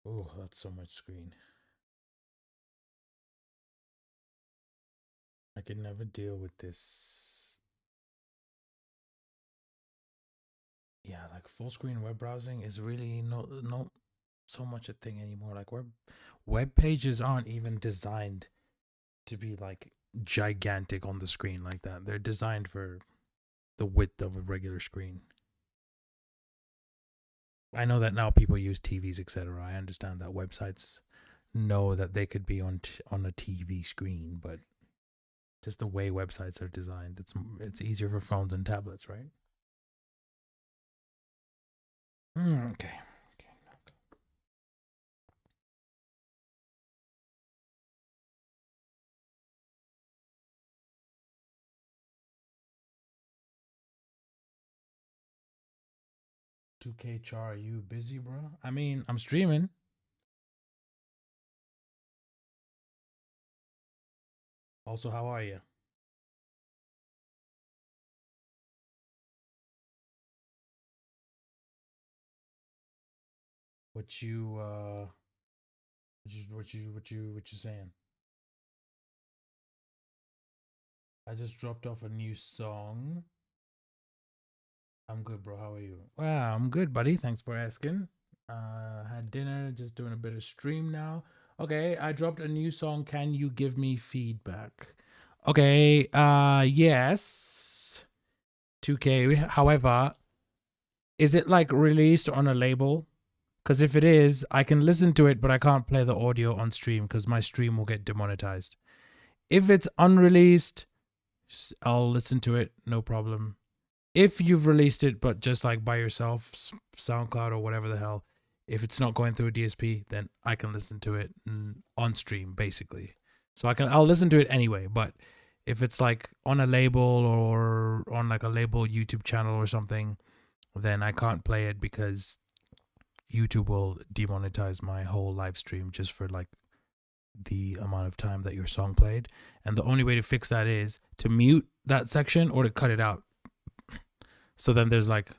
Oh, that's so much screen. I can never deal with this. Yeah, like full screen web browsing is really no so much a thing anymore. Like web pages aren't even designed to be like gigantic on the screen like that. They're designed for the width of a regular screen. I know that now people use TVs, etc. I understand that websites know that they could be on a TV screen, but just the way websites are designed, it's easier for phones and tablets, right? Okay. 2K Char, are you busy, bro? I mean, I'm streaming. Also, how are you? What you what you saying? I just dropped off a new song. I'm good, bro. How are you? Well, I'm good, buddy. Thanks for asking. Had dinner, just doing a bit of stream now. Okay, I dropped a new song. Can you give me feedback? Okay, yes. 2K. However, is it like released on a label? Because if it is, I can listen to it, but I can't play the audio on stream because my stream will get demonetized. If it's unreleased, I'll listen to it, no problem. If you've released it, but just like by yourself, SoundCloud or whatever the hell, if it's not going through a DSP, then I can listen to it on stream, basically. So I'll listen to it anyway. But if it's like on a label or on like a label YouTube channel or something, then I can't play it because YouTube will demonetize my whole live stream just for like the amount of time that your song played. And the only way to fix that is to mute that section or to cut it out. So then there's like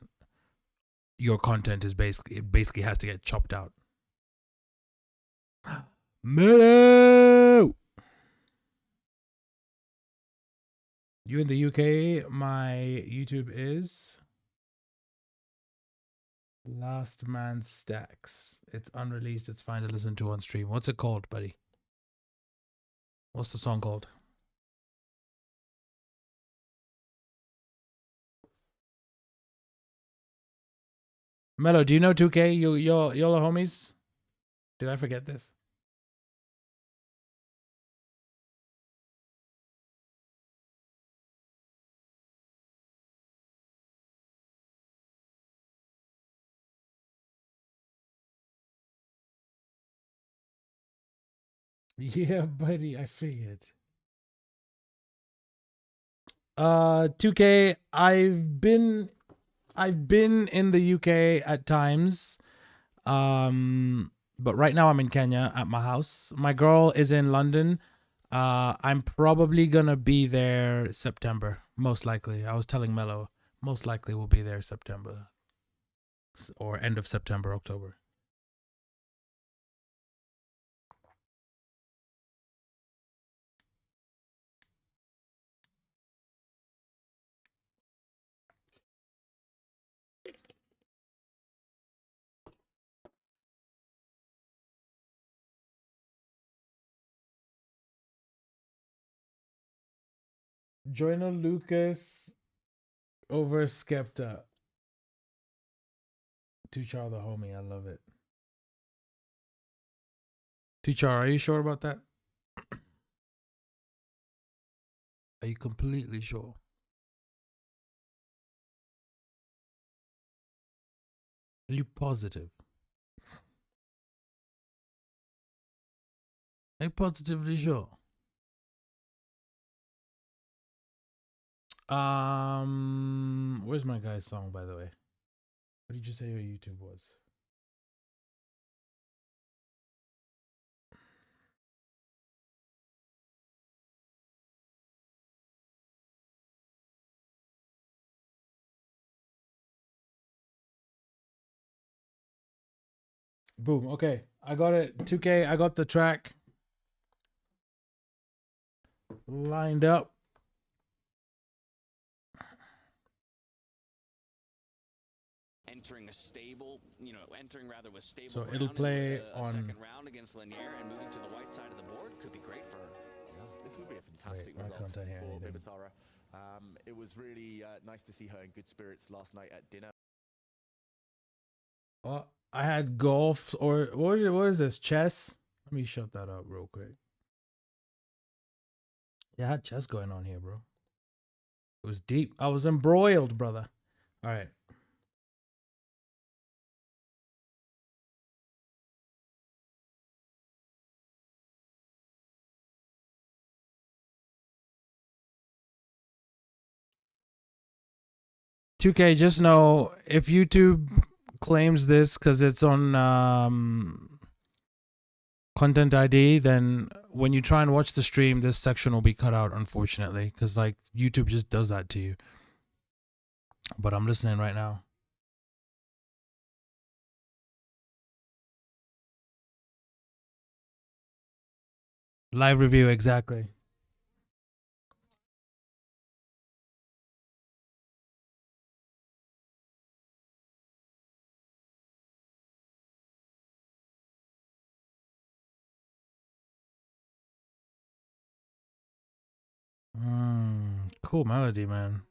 your content is basically has to get chopped out. Mellow. You in the UK? My YouTube is Last Man Stacks. It's unreleased. It's fine to listen to on stream. What's it called, buddy? What's the song called? Mello, do you know 2K? Y'all are homies? Did I forget this? Yeah, buddy, I figured. 2K, I've been in the UK at times. But right now I'm in Kenya at my house. My girl is in London. I'm probably gonna be there September, most likely. I was telling Mello, most likely we'll be there September or end of September, October. Joyner Lucas over Skepta. Tuchar the homie, I love it. Tuchar, are you sure about that? Are you completely sure? Are you positive? Are you positively sure? Where's my guy's song, by the way? What did you say your YouTube was? Boom. Okay. I got it. 2K, I got the track lined up. Entering a stable, entering rather with stable. So it'll play on second round against Lanier and moving to the white side of the board could be great for her. Yeah, this would be a fantastic result for Bibisara. It was really nice to see her in good spirits last night at dinner. Oh, I had golf or what is this? Chess? Let me shut that up real quick. Yeah, I had chess going on here, bro. It was deep. I was embroiled, brother. All right. $2K, just know if YouTube claims this because it's on content ID, then when you try and watch the stream, this section will be cut out, unfortunately, because like YouTube just does that to you. But I'm listening right now. Live review, exactly. Cool melody, man.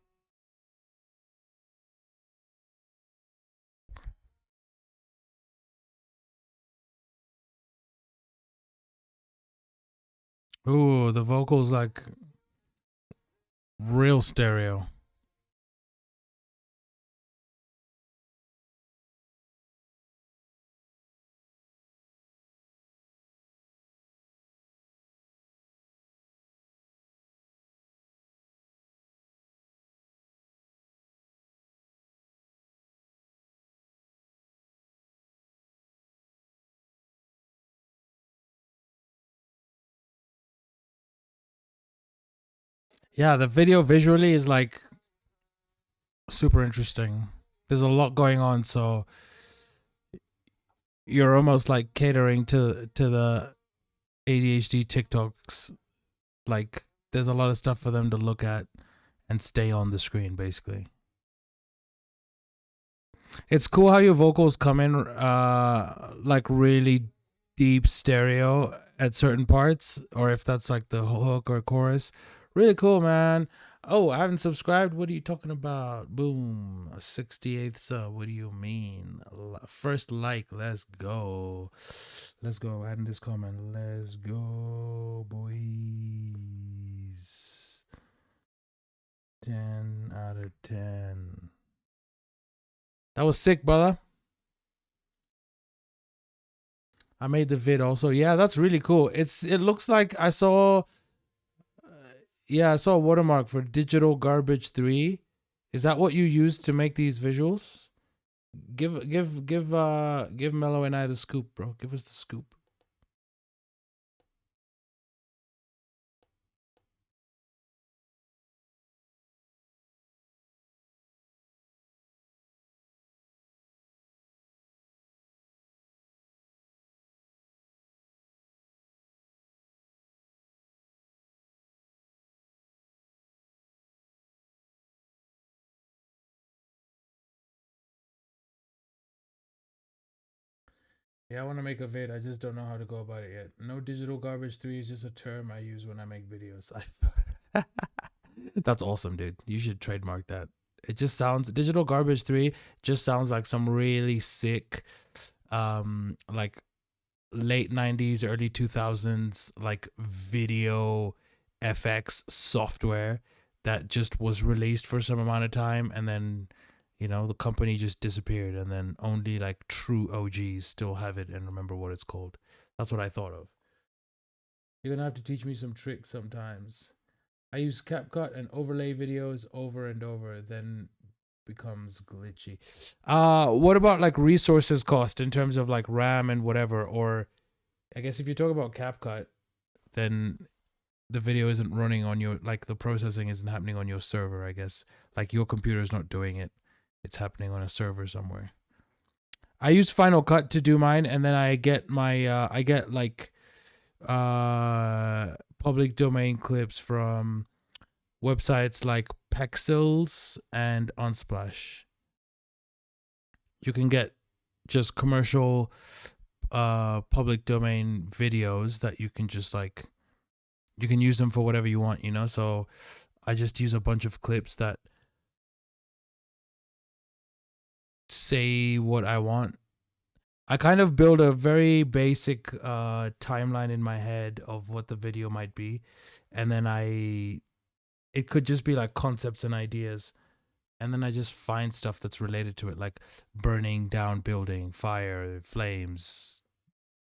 Ooh, the vocals like real stereo. Yeah, the video visually is like super interesting. There's a lot going on, so you're almost like catering to the ADHD TikToks. Like there's a lot of stuff for them to look at and stay on the screen, basically. It's cool how your vocals come in like really deep stereo at certain parts, or if that's like the hook or chorus. Really cool, man. Oh, I haven't subscribed. What are you talking about? Boom. 68th sub. What do you mean? First like. Let's go. Let's go. Adding this comment. Let's go, boys. 10 out of 10. That was sick, brother. I made the vid also. Yeah, that's really cool. It looks like I saw I saw a watermark for Digital Garbage 3. Is that what you used to make these visuals? Give Mello and I the scoop, bro. Give us the scoop. Yeah, I want to make a vid. I just don't know how to go about it yet. No Digital Garbage 3 is just a term I use when I make videos. That's awesome, dude. You should trademark that. It just sounds Digital Garbage 3 just sounds like some really sick like late 90s, early 2000s like video FX software that just was released for some amount of time, and then the company just disappeared, and then only like true OGs still have it and remember what it's called. That's what I thought of. You're gonna have to teach me some tricks sometimes. I use CapCut and overlay videos over and over, then becomes glitchy. What about like resources cost in terms of like RAM and whatever? Or I guess if you talk about CapCut, then the video isn't running on your, like the processing isn't happening on your server, I guess. Like your computer is not doing it. It's happening on a server somewhere. I use Final Cut to do mine, and then I get my I get like public domain clips from websites like Pexels and Unsplash. You can get just commercial public domain videos that you can just like, you can use them for whatever you want, you know? So I just use a bunch of clips that say what I want. I kind of build a very basic timeline in my head of what the video might be, and then it could just be like concepts and ideas, and then I just find stuff that's related to it, like burning down building, fire, flames,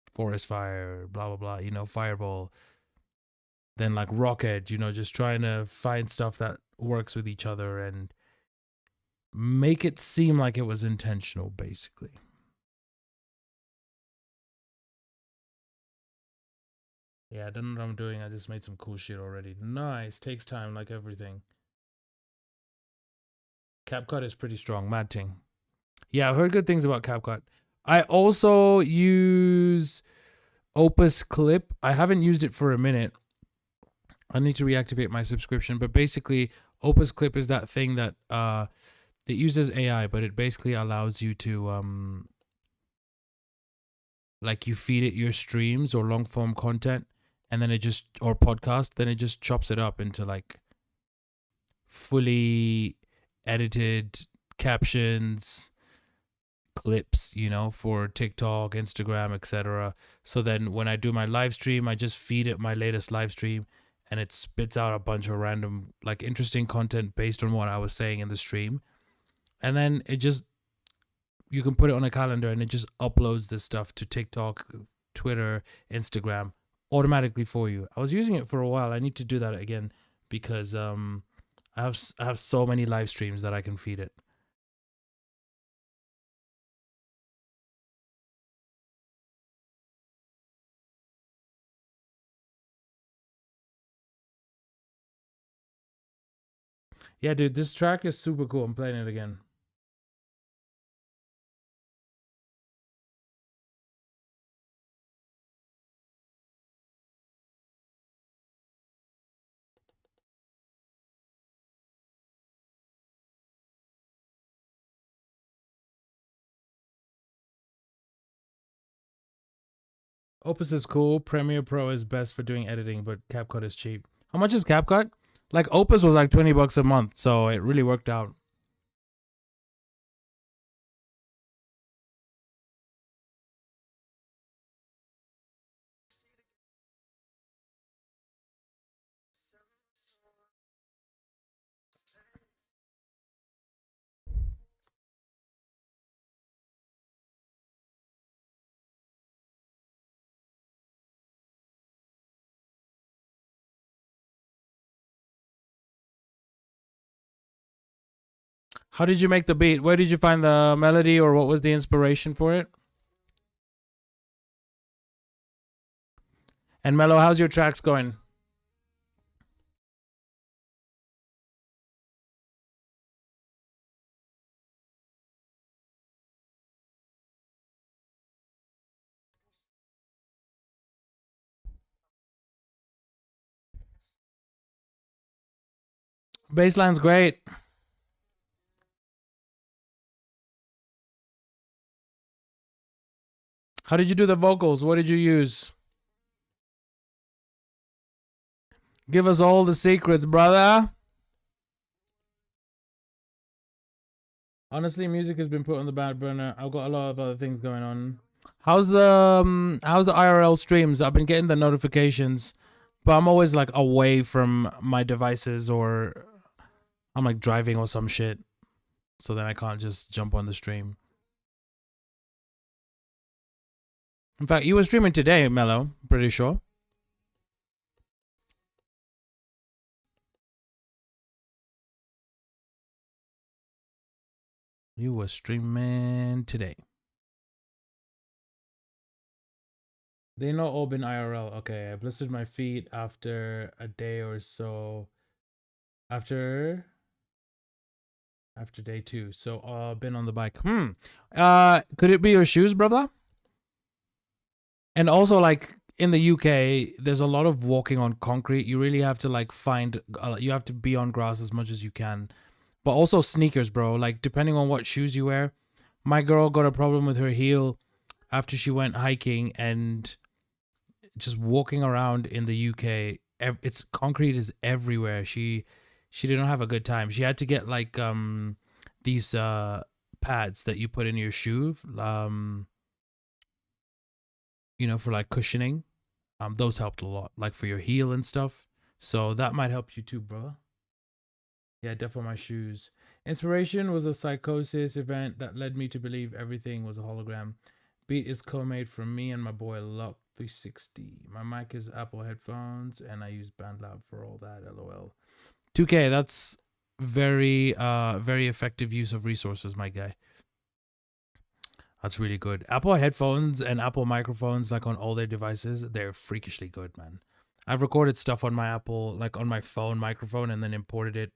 forest fire, blah blah blah, you know, fireball. Then like rocket, you know, just trying to find stuff that works with each other and make it seem like it was intentional, basically. Yeah, I don't know what I'm doing. I just made some cool shit already. Nice. Takes time, like everything. CapCut is pretty strong. Mad ting. Yeah, I've heard good things about CapCut. I also use Opus Clip. I haven't used it for a minute. I need to reactivate my subscription. But basically, Opus Clip is that thing that it uses AI, but it basically allows you to like you feed it your streams or long form content, and then it just, or podcast, then it just chops it up into like fully edited captions, clips, you know, for TikTok, Instagram, etc. So then when I do my live stream, I just feed it my latest live stream, and it spits out a bunch of random like interesting content based on what I was saying in the stream. And then it just, you can put it on a calendar and it just uploads this stuff to TikTok, Twitter, Instagram automatically for you. I was using it for a while. I need to do that again because I have so many live streams that I can feed it. Yeah, dude, this track is super cool. I'm playing it again. Opus is cool. Premiere Pro is best for doing editing, but CapCut is cheap. How much is CapCut? Like Opus was like $20 a month, so it really worked out. How did you make the beat? Where did you find the melody, or what was the inspiration for it? And Mello, how's your tracks going? Bassline's great. How did you do the vocals? What did you use? Give us all the secrets, brother. Honestly, music has been put on the back burner. I've got a lot of other things going on. How's the IRL streams? I've been getting the notifications, but I'm always like away from my devices, or I'm like driving or some shit. So then I can't just jump on the stream. In fact, you were streaming today, Mello. Pretty sure. You were streaming today. They not all been IRL. Okay, I blistered my feet after a day or so. After after day 2. So been on the bike. Could it be your shoes, brother? And also, like, in the UK, there's a lot of walking on concrete. You really have to like find. You have to be on grass as much as you can, but also sneakers, bro. Like, depending on what shoes you wear. My girl got a problem with her heel after she went hiking and just walking around in the UK. It's concrete is everywhere. She didn't have a good time. She had to get like these pads that you put in your shoe, you know, for like cushioning. Those helped a lot, like for your heel and stuff. So that might help you too, bro. Yeah, definitely my shoes. Inspiration was a psychosis event that led me to believe everything was a hologram. Beat is co-made from me and my boy Lock 360. My mic is Apple headphones, and I use BandLab for all that. LOL. 2K, that's very very effective use of resources, my guy. That's really good. Apple headphones and Apple microphones, like on all their devices, they're freakishly good, man. I've recorded stuff on my Apple, like on my phone microphone, and then imported it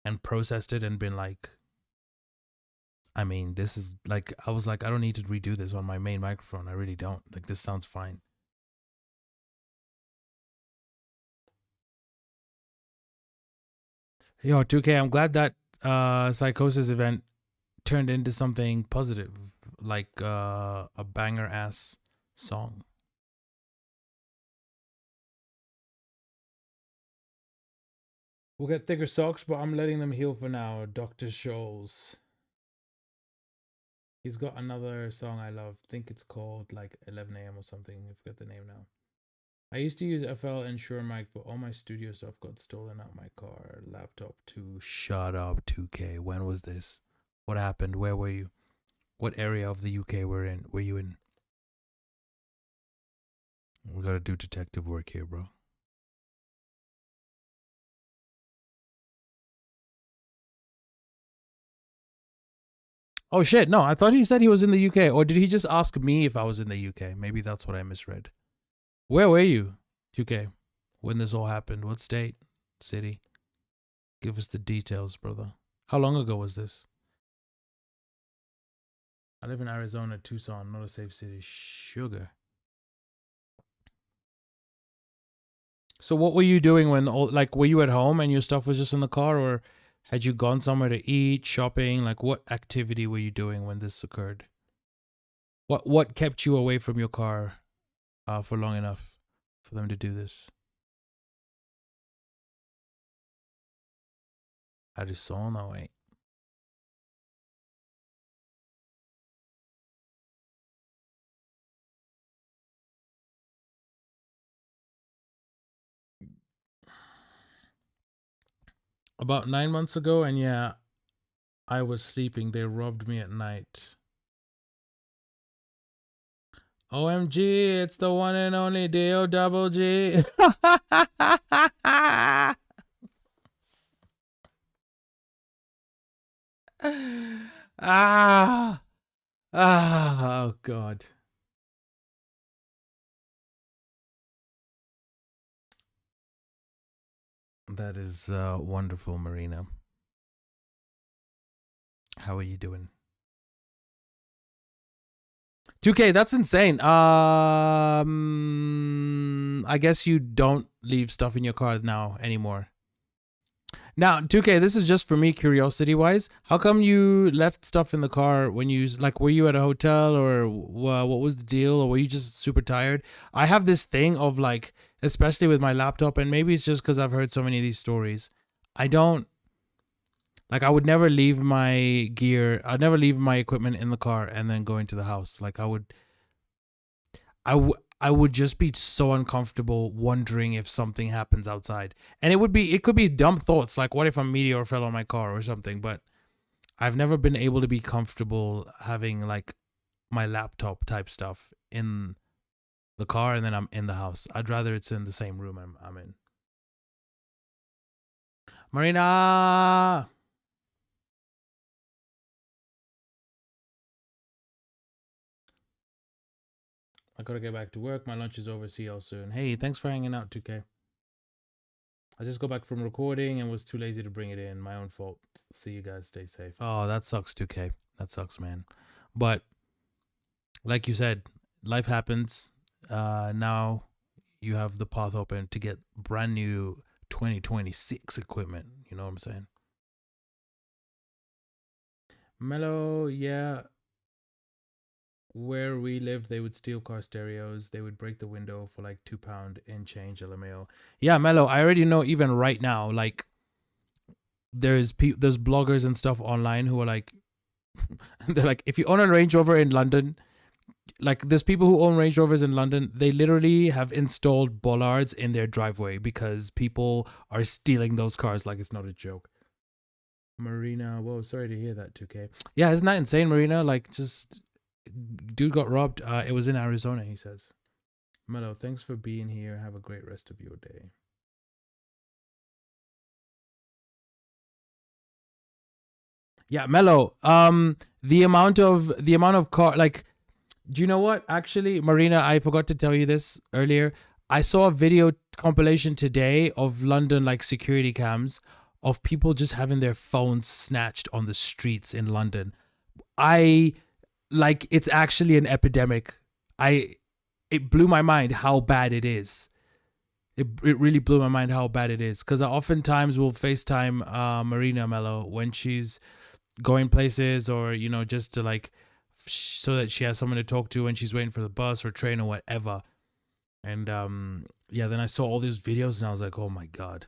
and processed it and been like, I mean, this is like, I was like, I don't need to redo this on my main microphone. I really don't. Like, this sounds fine. Yo, 2K, I'm glad that psychosis event turned into something positive, like a banger ass song. We'll get thicker socks, but I'm letting them heal for now. Dr. Scholes. He's got another song I love. I think it's called like 11 a.m. or something. I forget the name now. I used to use FL and Shure mic, but all my studio stuff got stolen out my car. Laptop too. Shut up, 2K. When was this? What happened? Where were you? What area of the UK were you in? We gotta do detective work here, bro. Oh shit, no, I thought he said he was in the UK. Or did he just ask me if I was in the UK? Maybe that's what I misread. Where were you, 2K, when this all happened? What state? City? Give us the details, brother. How long ago was this? I live in Arizona, Tucson, not a safe city. Sugar. So what were you doing when, like, were you at home and your stuff was just in the car, or had you gone somewhere to eat, shopping? Like, what activity were you doing when this occurred? What kept you away from your car for long enough for them to do this? Arizona, wait. About 9 months ago, and yeah, I was sleeping. They robbed me at night. OMG, it's the one and only D-O double G. Ah, oh God. That is wonderful, Marina. How are you doing? 2K, that's insane. I guess you don't leave stuff in your car now anymore. Now, 2K, this is just for me, curiosity wise. How come you left stuff in the car when you, like, were you at a hotel, or what was the deal, or were you just super tired? I have this thing of, like, especially with my laptop, and maybe it's just because I've heard so many of these stories. I don't, like, I would never leave my gear, I'd never leave my equipment in the car and then go into the house. Like, I would just be so uncomfortable wondering if something happens outside. And it could be dumb thoughts, like what if a meteor fell on my car or something, but I've never been able to be comfortable having like my laptop type stuff in the car and then I'm in the house. I'd rather it's in the same room I'm in. Marina! I gotta get back to work. My lunch is over. See y'all soon. Hey, thanks for hanging out, 2K. I just got back from recording and was too lazy to bring it in. My own fault. See you guys. Stay safe. Oh, that sucks, 2K. That sucks, man. But like you said, life happens. Now you have the path open to get brand new 2026 equipment. You know what I'm saying? Mellow, yeah. Where we lived, they would steal car stereos. They would break the window for like £2 in change, LMAO. Yeah, Mellow, I already know even right now, like, there's bloggers and stuff online who are like, they're like, if you own a Range Rover in London, like, there's people who own Range Rovers in London, they literally have installed bollards in their driveway because people are stealing those cars like it's not a joke. Marina, whoa, sorry to hear that, 2K. Yeah, isn't that insane, Marina? Like, just, dude got robbed. It was in Arizona, he says. Mello, thanks for being here. Have a great rest of your day. Yeah, Mello. The amount of car, like, do you know what? Actually, Marina, I forgot to tell you this earlier. I saw a video compilation today of London, like, security cams of people just having their phones snatched on the streets in London. It's actually an epidemic. It blew my mind how bad it is. It really blew my mind how bad it is. Because I oftentimes will FaceTime Marina Mello when she's going places, or, you know, just to, like, so that she has someone to talk to when she's waiting for the bus or train or whatever. And yeah, then I saw all these videos and I was like, oh my God.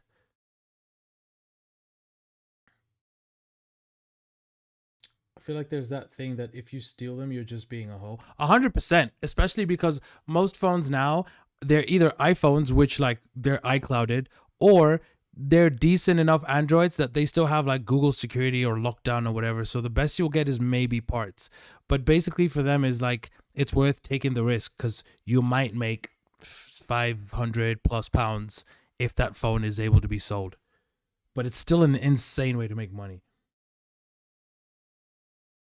I feel like there's that thing that if you steal them, you're just being a hoe. 100%, especially because most phones now, they're either iPhones, which, like, they're iClouded, or they're decent enough Androids that they still have, like, Google security or lockdown or whatever. So the best you'll get is maybe parts. But basically for them is like, it's worth taking the risk because you might make 500 plus pounds if that phone is able to be sold. But it's still an insane way to make money.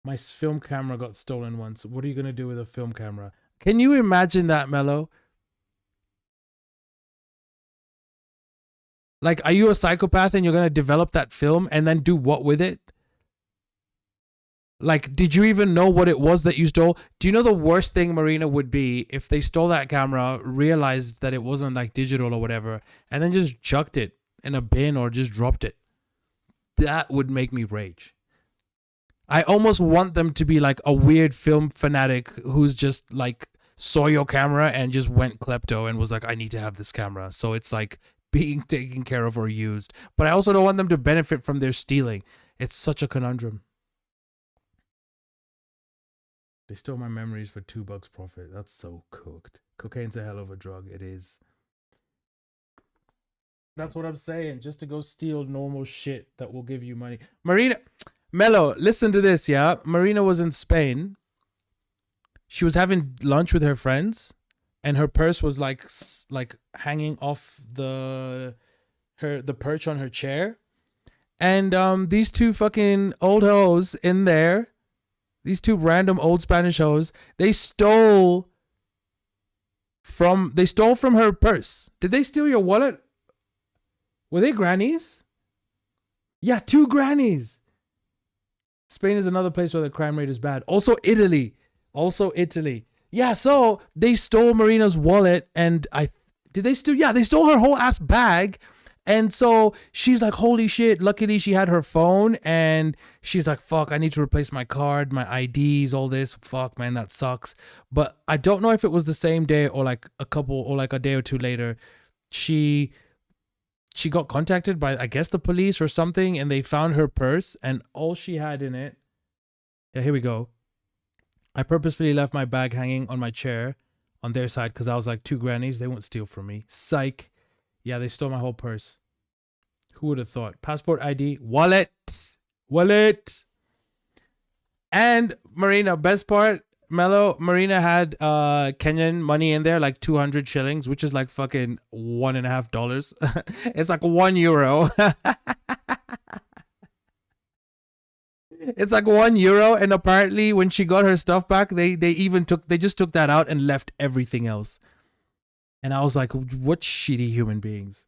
My film camera got stolen once. What are you going to do with a film camera? Can you imagine that, Mello? Like, are you a psychopath and you're going to develop that film and then do what with it? Like, did you even know what it was that you stole? Do you know the worst thing, Marina, would be if they stole that camera, realized that it wasn't, like, digital or whatever, and then just chucked it in a bin or just dropped it? That would make me rage. I almost want them to be like a weird film fanatic who's just, like, saw your camera and just went klepto and was like, I need to have this camera. So it's like being taken care of or used. But I also don't want them to benefit from their stealing. It's such a conundrum. They stole my memories for $2 profit. That's so cooked. Cocaine's a hell of a drug. It is. That's what I'm saying. Just to go steal normal shit that will give you money. Marina, Mello, listen to this, yeah? Marina was in Spain. She was having lunch with her friends, and her purse was like hanging off the perch on her chair. And these two fucking old hoes in there, these two random old Spanish hoes, they stole from her purse. Did they steal your wallet? Were they grannies? Yeah, two grannies. Spain is another place where the crime rate is bad. Also Italy. Yeah, so they stole Marina's wallet, and they stole her whole ass bag. And so she's like, holy shit, luckily she had her phone, and she's like, fuck, I need to replace my card, my IDs, all this. Fuck, man, that sucks. But I don't know if it was the same day or like a day or two later. She got contacted by, I guess, the police or something, and they found her purse, and all she had in it. Yeah, here we go. I purposefully left my bag hanging on my chair on their side because I was like, two grannies, they won't steal from me. Psych. Yeah, they stole my whole purse. Who would have thought? Passport ID, wallet. And Marina, best part, Mello, Marina had Kenyan money in there, like 200 shillings, which is like fucking $1.50. It's like €1. It's like €1, and apparently when she got her stuff back, they just took that out and left everything else. And I was like, what shitty human beings.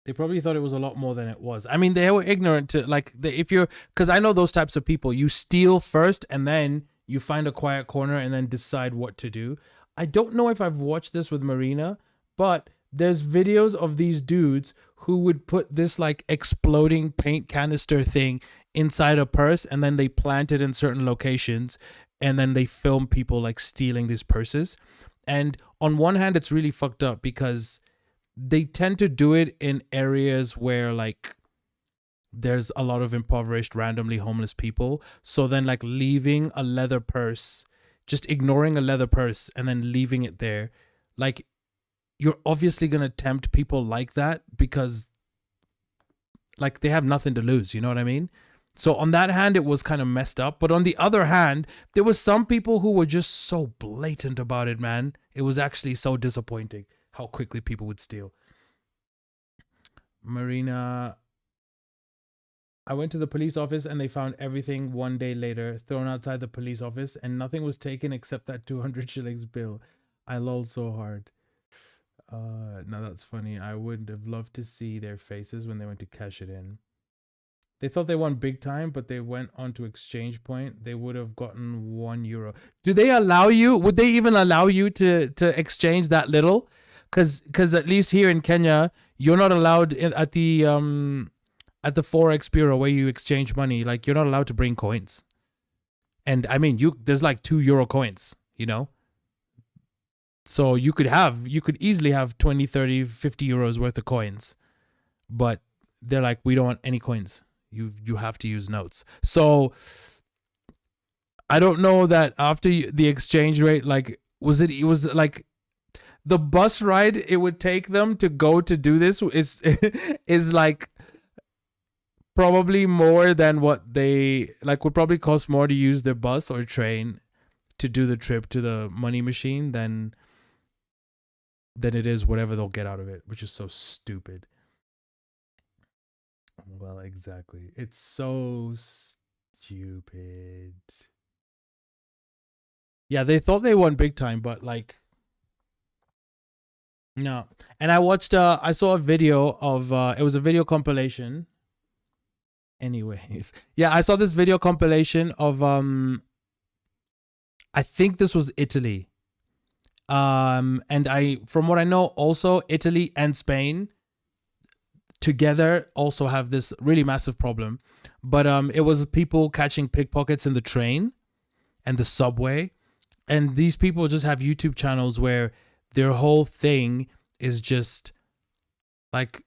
They probably thought it was a lot more than it was. I mean, they were ignorant to because I know those types of people. You steal first and then you find a quiet corner and then decide what to do. I don't know if I've watched this with Marina, but there's videos of these dudes who would put this like exploding paint canister thing inside a purse and then they plant it in certain locations and then they film people like stealing these purses. And on one hand, it's really fucked up because they tend to do it in areas where like there's a lot of impoverished, randomly homeless people. So then like leaving a leather purse, just ignoring a leather purse and then leaving it there, like you're obviously going to tempt people like that because like they have nothing to lose. You know what I mean? So on that hand, it was kind of messed up. But on the other hand, there was some people who were just so blatant about it, man. It was actually so disappointing how quickly people would steal. Marina, I went to the police office and they found everything one day later thrown outside the police office and nothing was taken except that 200 shillings bill. I lolled so hard. No, that's funny. I would have loved to see their faces when they went to cash it in. They thought they won big time, but they went on to exchange point. They would have gotten €1. Do they allow you? Would they even allow you to exchange that little? Because at least here in Kenya, you're not allowed at the Forex Bureau where you exchange money. Like you're not allowed to bring coins. And I mean, there's like €2 coins, you know? So you could easily have 20, 30, 50 euros worth of coins. But they're like, we don't want any coins. You have to use notes. So I don't know that after the exchange rate, like, it was like the bus ride it would take them to go to do this is like probably more than what they like would probably cost more to use their bus or train to do the trip to the money machine than it is whatever they'll get out of it, which is so stupid. Well, exactly. It's so stupid. Yeah, they thought they won big time, but like, no. And I watched, I saw a video of, it was a video compilation. Anyways, yeah, I saw this video compilation of, I think this was Italy. And from what I know, also Italy and Spain together also have this really massive problem. But it was people catching pickpockets in the train and the subway. And these people just have YouTube channels where their whole thing is just like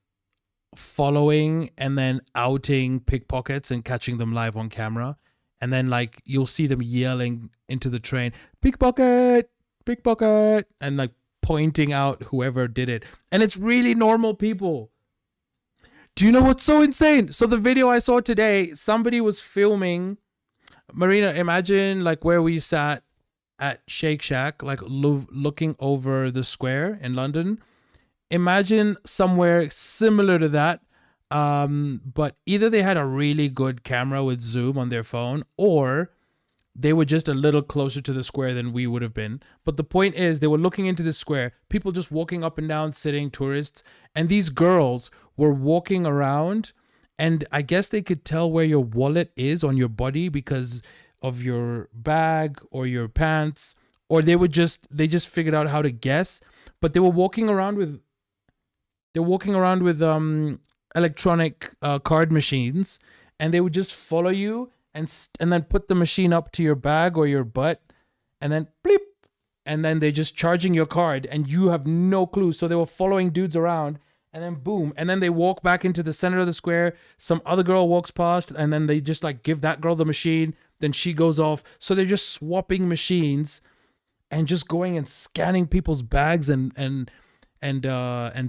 following and then outing pickpockets and catching them live on camera. And then like you'll see them yelling into the train, pickpocket, pickpocket, and like pointing out whoever did it. And it's really normal people. Do you know what's so insane? So the video I saw today, somebody was filming. Marina, imagine like where we sat at Shake Shack, like looking over the square in London. Imagine somewhere similar to that. But either they had a really good camera with zoom on their phone, or they were just a little closer to the square than we would have been. But the point is, they were looking into the square, people just walking up and down, sitting, tourists. And these girls were walking around, and I guess they could tell where your wallet is on your body because of your bag or your pants, or they just figured out how to guess. But they were walking around with electronic card machines, and they would just follow you and then put the machine up to your bag or your butt, and then bleep, and then they're just charging your card, and you have no clue. So they were following dudes around, and then boom, and then they walk back into the center of the square. Some other girl walks past, and then they just like give that girl the machine. Then she goes off. So they're just swapping machines, and just going and scanning people's bags and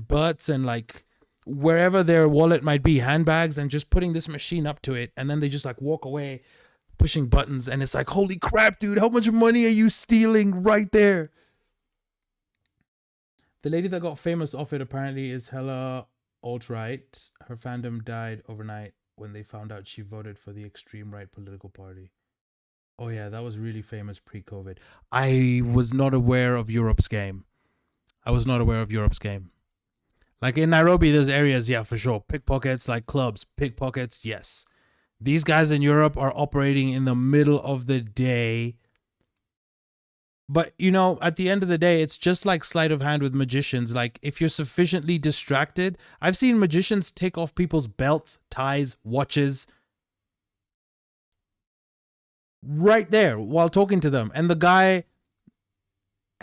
butts and like wherever their wallet might be, handbags, and just putting this machine up to it. And then they just like walk away pushing buttons, and it's like, holy crap, dude, how much money are you stealing right there? The lady that got famous off it apparently is hella alt-right. Her fandom died overnight when they found out she voted for the extreme right political party. Oh yeah, that was really famous pre-COVID. I was not aware of Europe's game. Like in Nairobi, there's areas, yeah, for sure. Pickpockets, like clubs, pickpockets, yes. These guys in Europe are operating in the middle of the day. But, you know, at the end of the day, it's just like sleight of hand with magicians. Like, if you're sufficiently distracted, I've seen magicians take off people's belts, ties, watches right there while talking to them. And the guy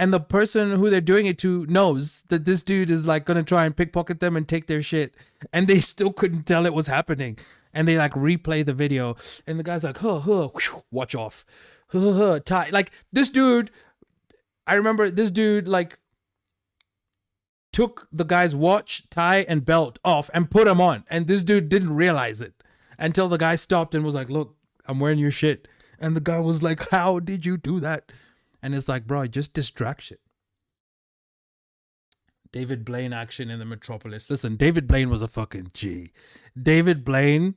and the person who they're doing it to knows that this dude is like gonna try and pickpocket them and take their shit, and they still couldn't tell it was happening. And they like replay the video, and the guy's like, whew, watch off, tie. Like this dude, I remember this dude like took the guy's watch, tie, and belt off and put them on, and this dude didn't realize it until the guy stopped and was like, "Look, I'm wearing your shit," and the guy was like, "How did you do that?" And it's like, bro, just distraction. David Blaine action in the Metropolis. Listen, David Blaine was a fucking G. David Blaine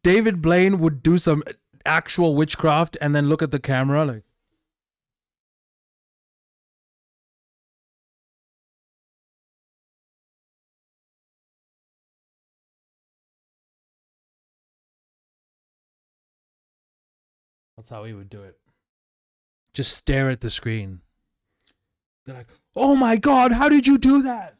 would do some actual witchcraft and then look at the camera like. That's how he would do it. Just stare at the screen. They're like, oh my God, how did you do that?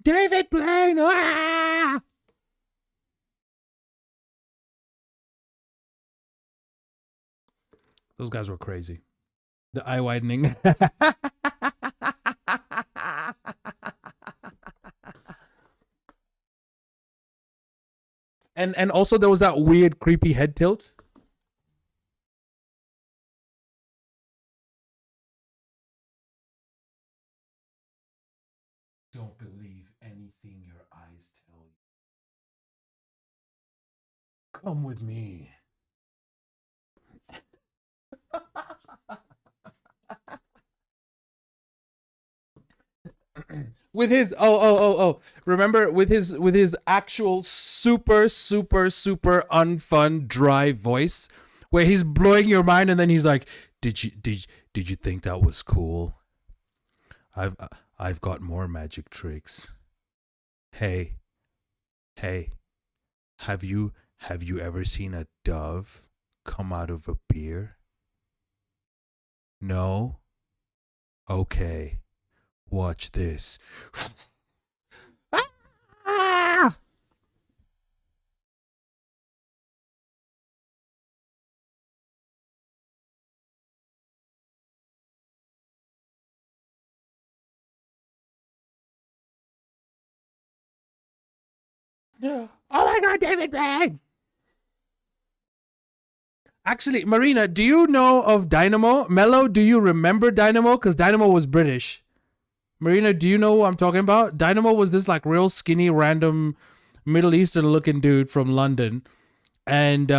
David Blaine! Ah! Those guys were crazy. The eye widening. And also there was that weird creepy head tilt. Don't believe anything your eyes tell you. Come with me. With his remember with his actual super unfun dry voice where he's blowing your mind and then he's like, did you think that was cool? I've got more magic tricks. Hey, have you ever seen a dove come out of a beer? No? Okay. Watch this. Ah! Oh my God, David Blaine! Actually, Marina, do you know of Dynamo? Mello, do you remember Dynamo? Because Dynamo was British. Marina, do you know who I'm talking about? Dynamo was this like real skinny, random Middle Eastern looking dude from London. And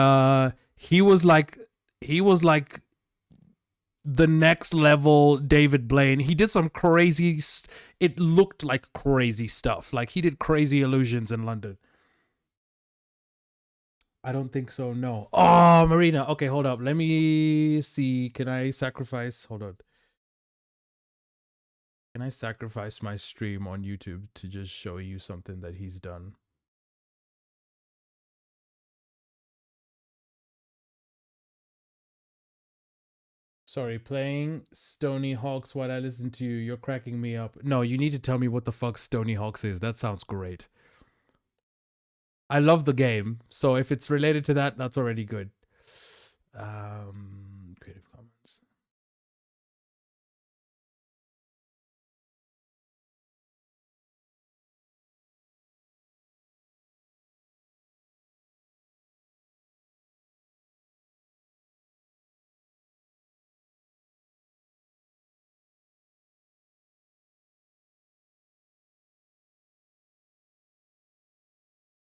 he was like the next level David Blaine. He did some crazy, it looked like crazy stuff. Like he did crazy illusions in London. I don't think so, no. Oh, Marina. Okay, hold up. Let me see. Can I sacrifice? Hold on. Can I sacrifice my stream on YouTube to just show you something that he's done? Sorry, playing Stony Hawks while I listen to you. You're cracking me up. No, you need to tell me what the fuck Stony Hawks is. That sounds great. I love the game, so if it's related to that, that's already good. Creative Commons.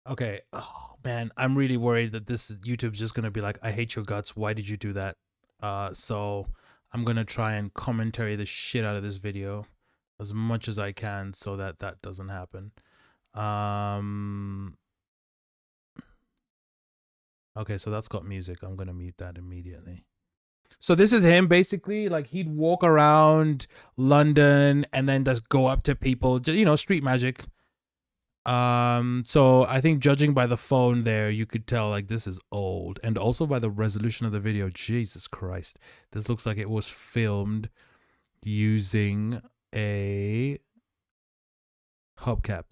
Okay. Oh man, I'm really worried that this YouTube's just gonna be like, I hate your guts. Why did you do that? So I'm gonna try and commentary the shit out of this video as much as I can so that that doesn't happen. Okay, so that's got music. I'm gonna mute that immediately. So this is him basically, like he'd walk around London and then just go up to people, you know, street magic. So I think judging by the phone there, you could tell like this is old, and also by the resolution of the video, Jesus Christ, this looks like it was filmed using a hubcap.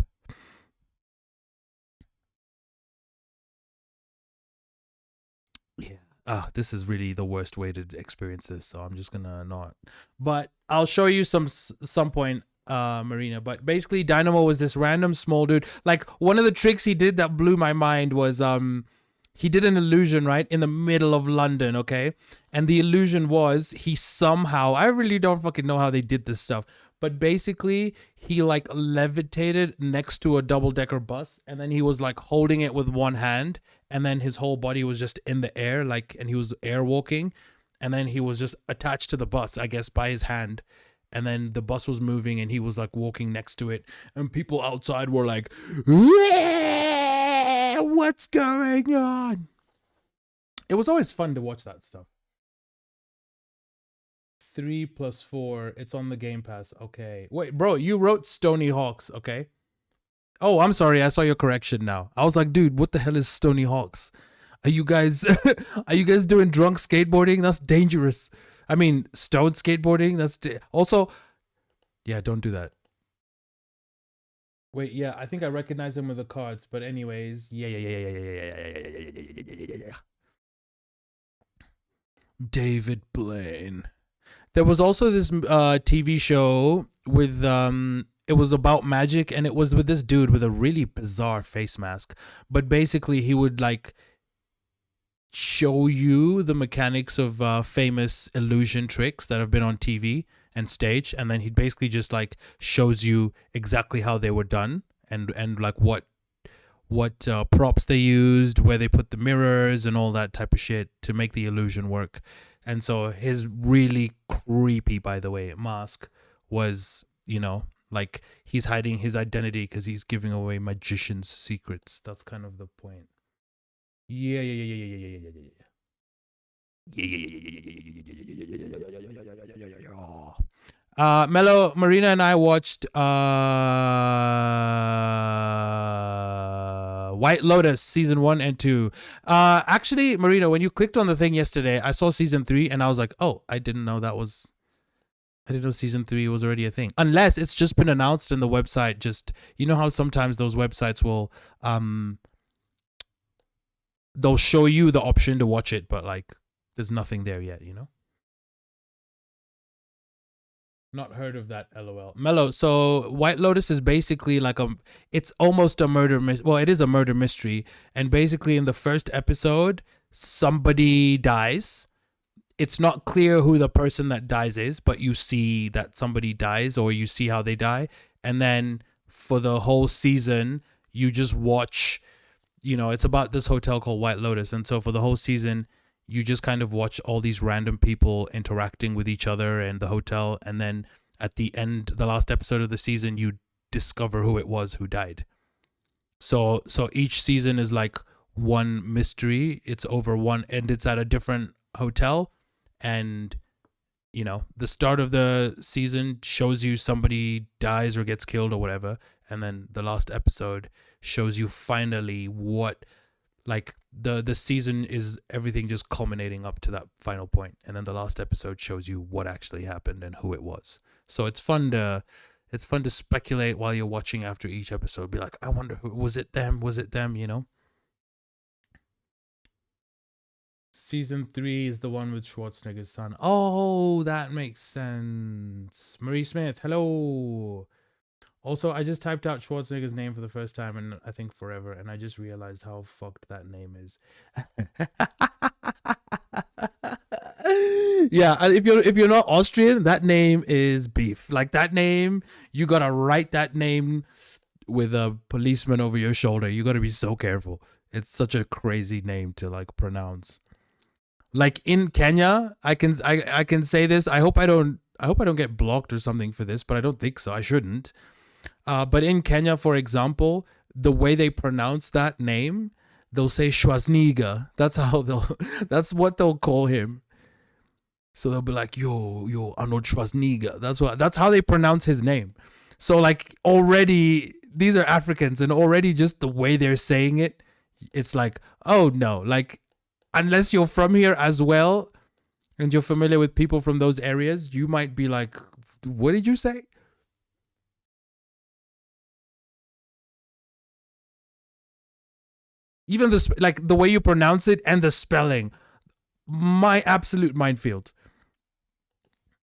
Yeah. This is really the worst way to experience this, so I'm just gonna not. But I'll show you some point, Marina. But basically, Dynamo was this random small dude. Like one of the tricks he did that blew my mind was he did an illusion right in the middle of London, okay? And the illusion was he somehow, I really don't fucking know how they did this stuff, but basically he like levitated next to a double-decker bus, and then he was like holding it with one hand, and then his whole body was just in the air, like, and he was airwalking, and then he was just attached to the bus, I guess, by his hand. And then the bus was moving and he was like walking next to it, and people outside were like, what's going on? It was always fun to watch that stuff. 3 + 4, it's on the Game Pass. Okay, wait, bro, you wrote Stony Hawks, okay? Oh, I'm sorry, I saw your correction now. I was like, dude, what the hell is Stony Hawks? Are you guys doing drunk skateboarding? That's dangerous. I mean, stone skateboarding, that's also, yeah, don't do that. Wait, yeah, I think I recognize him with the cards, but anyways, yeah. David Blaine. There was also this TV show with it was about magic, and it was with this dude with a really bizarre face mask, but basically he would like show you the mechanics of famous illusion tricks that have been on TV and stage, and then he basically just like shows you exactly how they were done, and like what props they used, where they put the mirrors and all that type of shit to make the illusion work. And so his really creepy, by the way, mask was, you know, like he's hiding his identity because he's giving away magician's secrets. That's kind of the point. Yeah. Mello, Marina, and I watched White Lotus season 1 and 2. Actually, Marina, when you clicked on the thing yesterday, I saw season 3 and I was like, oh, I didn't know season 3 was already a thing. Unless it's just been announced and the website just, you know how sometimes those websites will they'll show you the option to watch it, but like there's nothing there yet, you know? Not heard of that, LOL. Mello, so White Lotus is basically like it's almost a murder well, it is a murder mystery, and basically in the first episode somebody dies. It's not clear who the person that dies is, but you see that somebody dies, or you see how they die, and then for the whole season you just watch, you know, it's about this hotel called White Lotus, and so for the whole season you just kind of watch all these random people interacting with each other and the hotel, and then at the end, the last episode of the season, you discover who it was who died. So each season is like one mystery. It's over one, and it's at a different hotel, and you know, the start of the season shows you somebody dies or gets killed or whatever, and then the last episode shows you finally what, like, the season is everything just culminating up to that final point, and then the last episode shows you what actually happened and who it was. So it's fun to speculate while you're watching after each episode. Be like, I wonder who was it them, you know? Season 3 is the one with Schwarzenegger's son. Oh, that makes sense. Marie Smith, hello. Also, I just typed out Schwarzenegger's name for the first time in, I think, forever, and I just realized how fucked that name is. Yeah, if you're not Austrian, that name is beef. Like, that name, you gotta write that name with a policeman over your shoulder. You gotta be so careful. It's such a crazy name to like pronounce. Like in Kenya, I can say this. I hope I don't get blocked or something for this, but I don't think so. I shouldn't. But in Kenya, for example, the way they pronounce that name, they'll say Schwarzenegger. That's how that's what they'll call him. So they'll be like, yo, Arnold Schwarzenegger. That's how they pronounce his name. So like already, these are Africans, and already just the way they're saying it, it's like, oh no, like unless you're from here as well and you're familiar with people from those areas, you might be like, what did you say? Even the way you pronounce it and the spelling, my absolute minefield.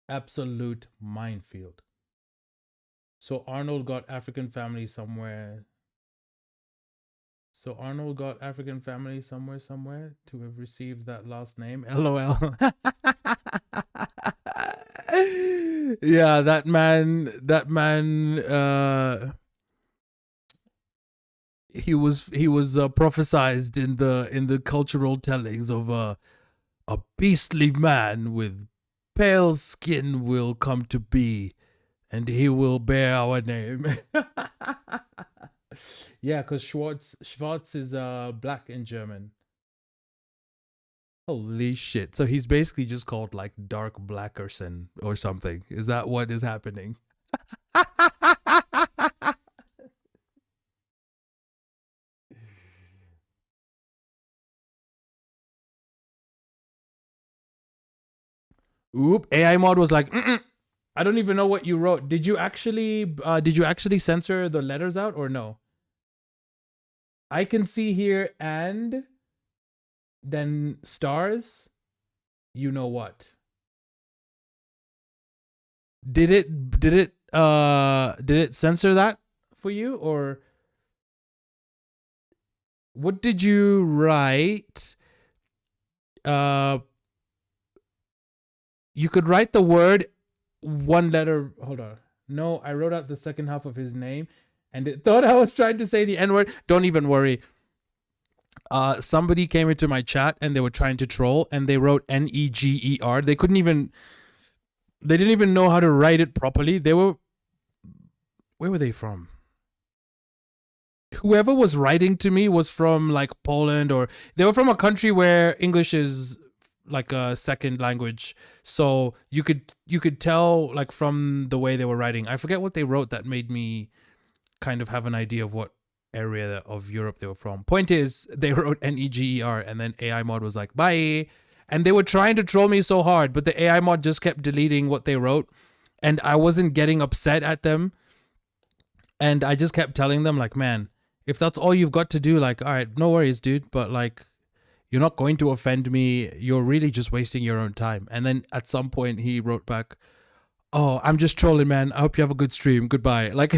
Absolute minefield. So Arnold got African family somewhere. So Arnold got African family somewhere to have received that last name. LOL. Yeah, that man he was prophesized in the cultural tellings of a beastly man with pale skin will come to be, and he will bear our name. Yeah, because Schwarz is black in German. Holy shit. So he's basically just called like Dark Blackerson or something. Is that what is happening? Oop, AI mod was like, I don't even know what you wrote. Did you actually censor the letters out or no? I can see here and then stars. You know what? Did it censor that for you, or what did you write? You could write the word one letter. Hold on. No, I wrote out the second half of his name and it thought I was trying to say the N-word. Don't even worry. Somebody came into my chat and they were trying to troll and they wrote Neger. They didn't even know how to write it properly. Where were they from? Whoever was writing to me was from like Poland, or they were from a country where English is like a second language. So you could tell like from the way they were writing. I forget what they wrote that made me kind of have an idea of what area of Europe they were from. Point is, they wrote Neger and then AI mod was like, bye. And they were trying to troll me so hard, but the AI mod just kept deleting what they wrote. And I wasn't getting upset at them. And I just kept telling them like, man, if that's all you've got to do, like, all right, no worries, dude. But like, you're not going to offend me. You're really just wasting your own time. And then at some point he wrote back, oh, I'm just trolling, man. I hope you have a good stream. Goodbye. Like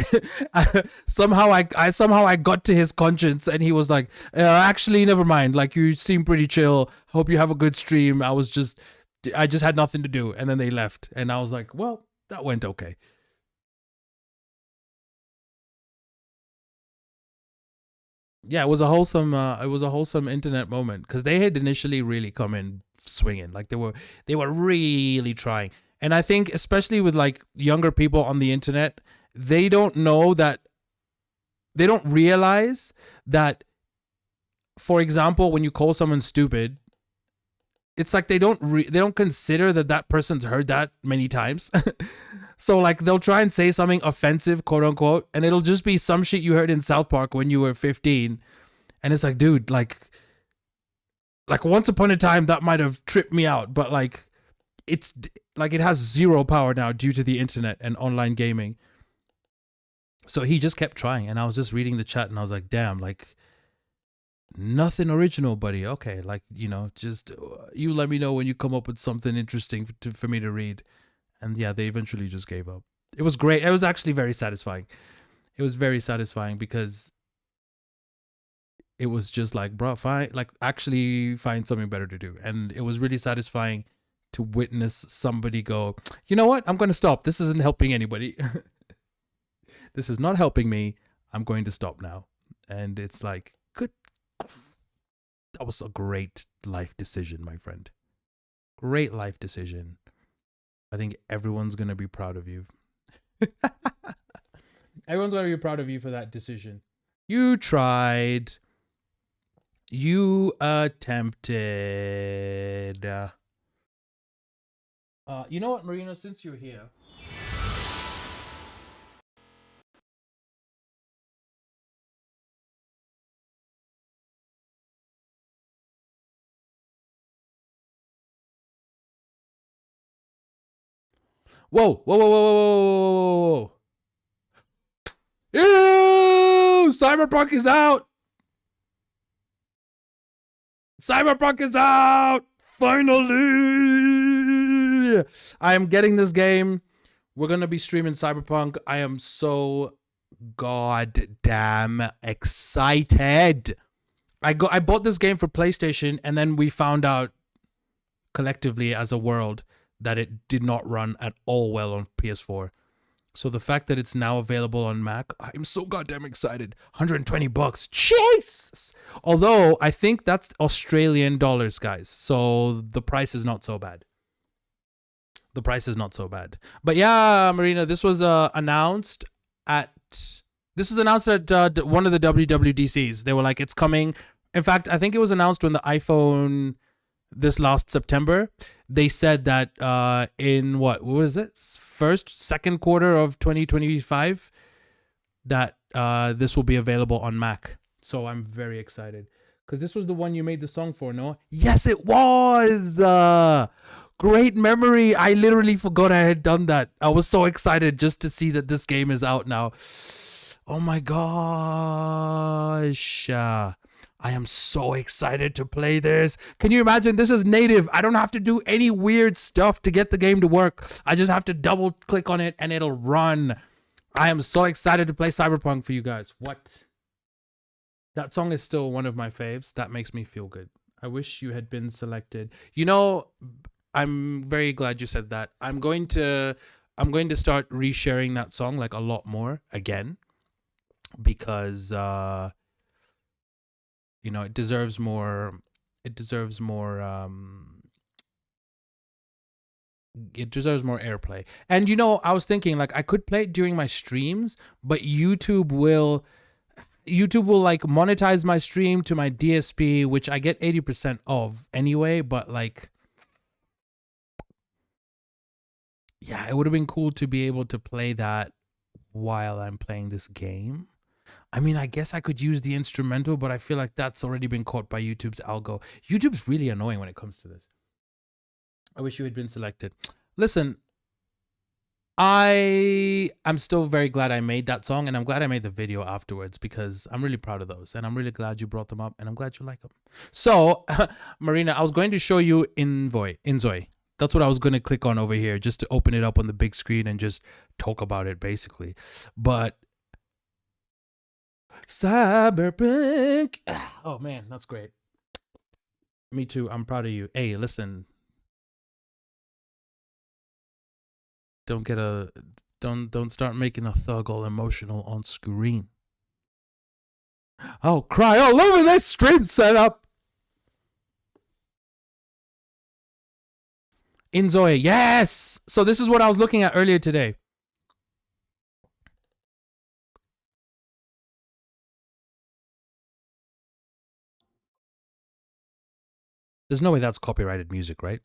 somehow I got to his conscience and he was like, actually, never mind. Like, you seem pretty chill. Hope you have a good stream. I just had nothing to do. And then they left. And I was like, well, that went okay. Yeah, it was a wholesome internet moment because they had initially really come in swinging. Like they were really trying. And I think especially with like younger people on the internet, they don't realize that, for example, when you call someone stupid, it's like they don't consider that person's heard that many times. So like they'll try and say something offensive, quote unquote, and it'll just be some shit you heard in South Park when you were 15. And it's like, dude, like once upon a time that might have tripped me out, but like it's like it has zero power now due to the internet and online gaming. So he just kept trying, and I was just reading the chat and I was like, damn, like nothing original, buddy. Okay, like, you know, just you let me know when you come up with something interesting for me to read. And yeah, they eventually just gave up. It was great. It was actually very satisfying. It was very satisfying because it was just like, bro, actually find something better to do. And it was really satisfying to witness somebody go, you know what? I'm going to stop. This isn't helping anybody. This is not helping me. I'm going to stop now. And it's like, good. That was a great life decision, my friend. Great life decision. I think everyone's going to be proud of you. Everyone's going to be proud of you for that decision. You tried. You attempted. You know what, Marina? Since you're here. Whoa, whoa, whoa, whoa, whoa, whoa, whoa. Ew! Cyberpunk is out! Cyberpunk is out! Finally! I am getting this game. We're going to be streaming Cyberpunk. I am so goddamn excited. I bought this game for PlayStation, and then we found out collectively as a world that it did not run at all well on PS4. So the fact that it's now available on Mac, I'm so goddamn excited. $120. Jesus! Although I think that's Australian dollars, guys. So the price is not so bad. The price is not so bad. But yeah, Marina, this was announced at one of the WWDCs. They were like, it's coming. In fact, I think it was announced when the iPhone this last September. They said that in what was it? Second quarter of 2025 that this will be available on Mac. So I'm very excited. Because this was the one you made the song for, no? Yes, it was! Great memory. I literally forgot I had done that. I was so excited just to see that this game is out now. Oh my gosh. I am so excited to play this. Can you imagine? This is native. I don't have to do any weird stuff to get the game to work. I just have to double click on it and it'll run. I am so excited to play Cyberpunk for you guys. What? That song is still one of my faves. That makes me feel good. I wish you had been selected. You know, I'm very glad you said that. I'm going to start resharing that song like a lot more again because you know, it deserves more airplay. And you know, I was thinking like I could play it during my streams, but YouTube will like monetize my stream to my DSP, which I get 80% of anyway, but like yeah, it would have been cool to be able to play that while I'm playing this game. I mean, I guess I could use the instrumental, but I feel like that's already been caught by YouTube's algo. YouTube's really annoying when it comes to this. I wish you had been selected. Listen, I am still very glad I made that song, and I'm glad I made the video afterwards because I'm really proud of those, and I'm really glad you brought them up, and I'm glad you like them. So, Marina, I was going to show you Inzoi. That's what I was going to click on over here just to open it up on the big screen and just talk about it, basically. But Cyberpunk. Oh, man, that's great. Me too. I'm proud of you. Hey, listen. Don't start making a thug all emotional on screen. I'll cry all over this stream setup. Inzoi, yes. So this is what I was looking at earlier today. There's no way that's copyrighted music, right?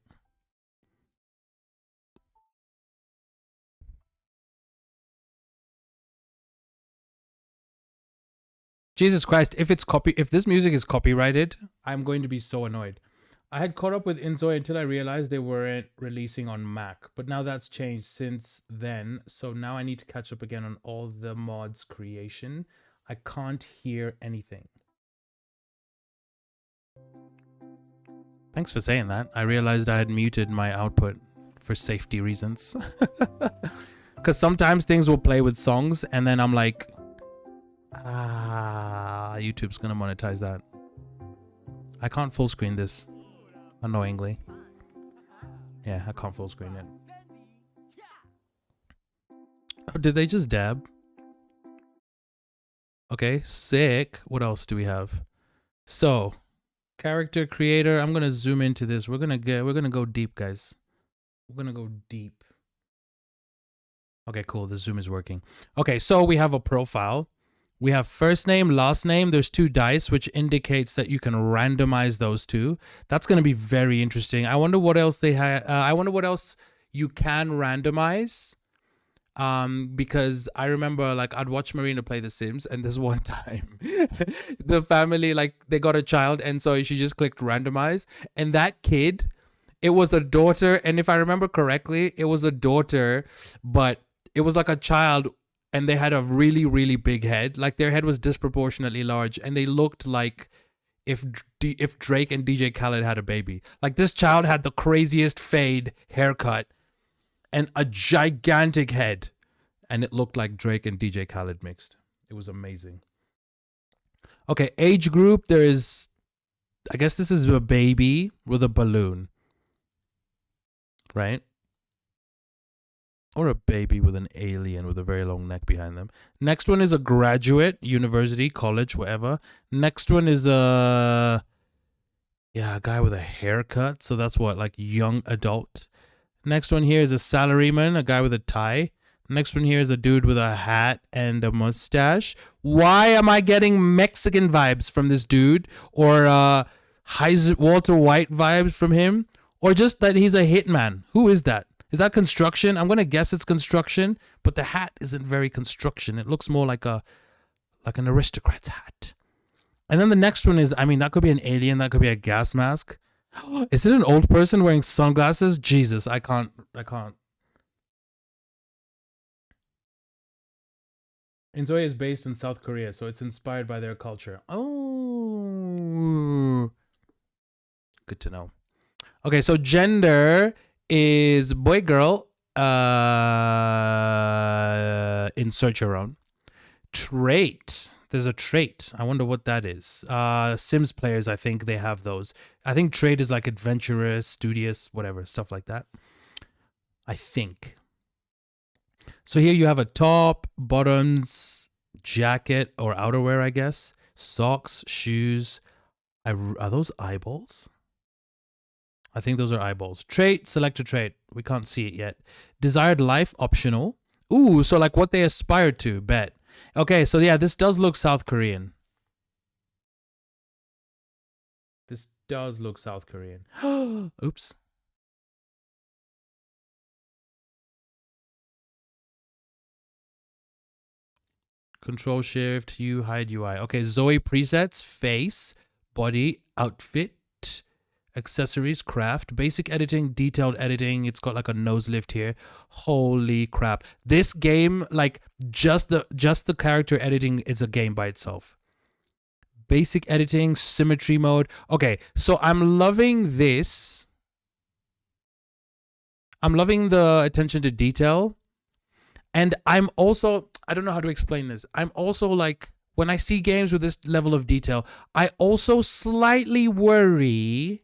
Jesus Christ, if this music is copyrighted, I'm going to be so annoyed. I had caught up with Inzoi until I realized they weren't releasing on Mac, but now that's changed since then, so now I need to catch up again on all the mods creation. I can't hear anything. Thanks for saying that. I realized I had muted my output for safety reasons. Because sometimes things will play with songs, and then I'm like, YouTube's gonna monetize that. I can't full screen this, annoyingly. Yeah, I can't full screen it. Oh, did they just dab? Okay, sick. What else do we have? So, character creator. I'm gonna zoom into this. We're gonna go deep, guys. We're gonna go deep. Okay, cool. The zoom is working. Okay, so we have a profile. We have first name, last name. There's 2 dice, which indicates that you can randomize those 2. That's going to be very interesting. I wonder what else they have. I wonder what else you can randomize. Because I remember, like, I'd watch Marina play The Sims, and this one time the family, like, they got a child, and so she just clicked randomize, and that kid, it was a daughter, and if I remember correctly, it was a daughter, but it was like a child, and they had a really, really big head. Like, their head was disproportionately large, and they looked like if Drake and DJ Khaled had a baby. Like, this child had the craziest fade haircut and a gigantic head, and it looked like Drake and DJ Khaled mixed. It was amazing. Okay, age group, there is, I guess this is a baby with a balloon, right? Or a baby with an alien with a very long neck behind them. Next one is a graduate, university, college, whatever. Next one is a guy with a haircut, so that's what, like young adult. Next one here is a salaryman, a guy with a tie. Next one here is a dude with a hat and a mustache. Why am I getting Mexican vibes from this dude? Or Walter White vibes from him? Or just that he's a hitman? Who is that? Is that construction? I'm going to guess it's construction, but the hat isn't very construction. It looks more like an aristocrat's hat. And then the next one is, I mean, that could be an alien. That could be a gas mask. Is it an old person wearing sunglasses? Jesus, I can't. Inzoe is based in South Korea, so it's inspired by their culture. Oh, good to know. Okay, so gender is boy, girl. Insert your own. Trait. There's a trait. I wonder what that is. Sims players, I think they have those. I think trait is like adventurous, studious, whatever, stuff like that. I think. So here you have a top, bottoms, jacket or outerwear, I guess. Socks, shoes. Are those eyeballs? I think those are eyeballs. Trait, select a trait. We can't see it yet. Desired life, optional. Ooh, so like what they aspire to, bet. Okay, so yeah, this does look South Korean. This does look South Korean. Oops. Control Shift, hue, hide UI. Okay, Zoe presets, face, body, outfit, accessories, craft, basic editing, detailed editing. It's got like a nose lift here. Holy crap. This game, like just the character editing is a game by itself. Basic editing, symmetry mode. Okay, so I'm loving this. I'm loving the attention to detail. And I'm also, I don't know how to explain this. I'm also like, when I see games with this level of detail, I also slightly worry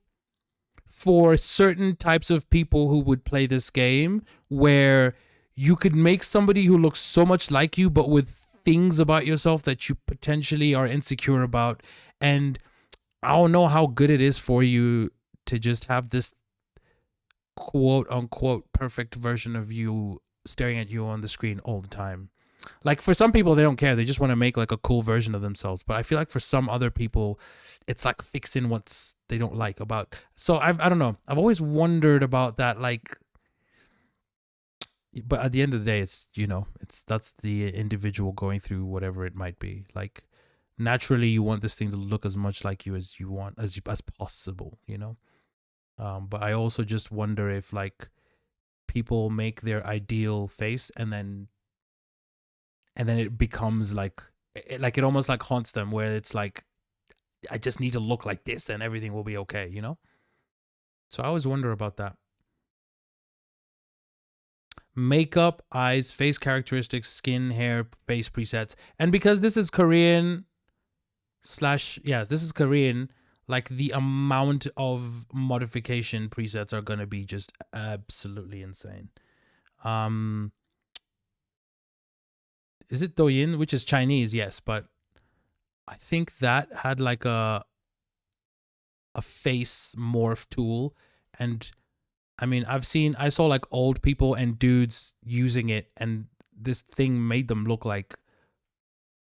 for certain types of people who would play this game, where you could make somebody who looks so much like you, but with things about yourself that you potentially are insecure about. And I don't know how good it is for you to just have this quote unquote perfect version of you staring at you on the screen all the time. Like for some people, they don't care. They just want to make like a cool version of themselves. But I feel like for some other people, it's like fixing what they don't like about. So I don't know. I've always wondered about that. Like, but at the end of the day, it's, you know, that's the individual going through whatever it might be. Like naturally, you want this thing to look as much like you as you want as possible, you know. But I also just wonder if like people make their ideal face and then it becomes like it almost like haunts them, where it's like, I just need to look like this and everything will be okay, you know? So I always wonder about that. Makeup, eyes, face characteristics, skin, hair, face presets. And because this is Korean this is Korean, like the amount of modification presets are going to be just absolutely insane. Is it Douyin, which is Chinese? Yes, but I think that had like a face morph tool. And I mean, I saw like old people and dudes using it, and this thing made them look like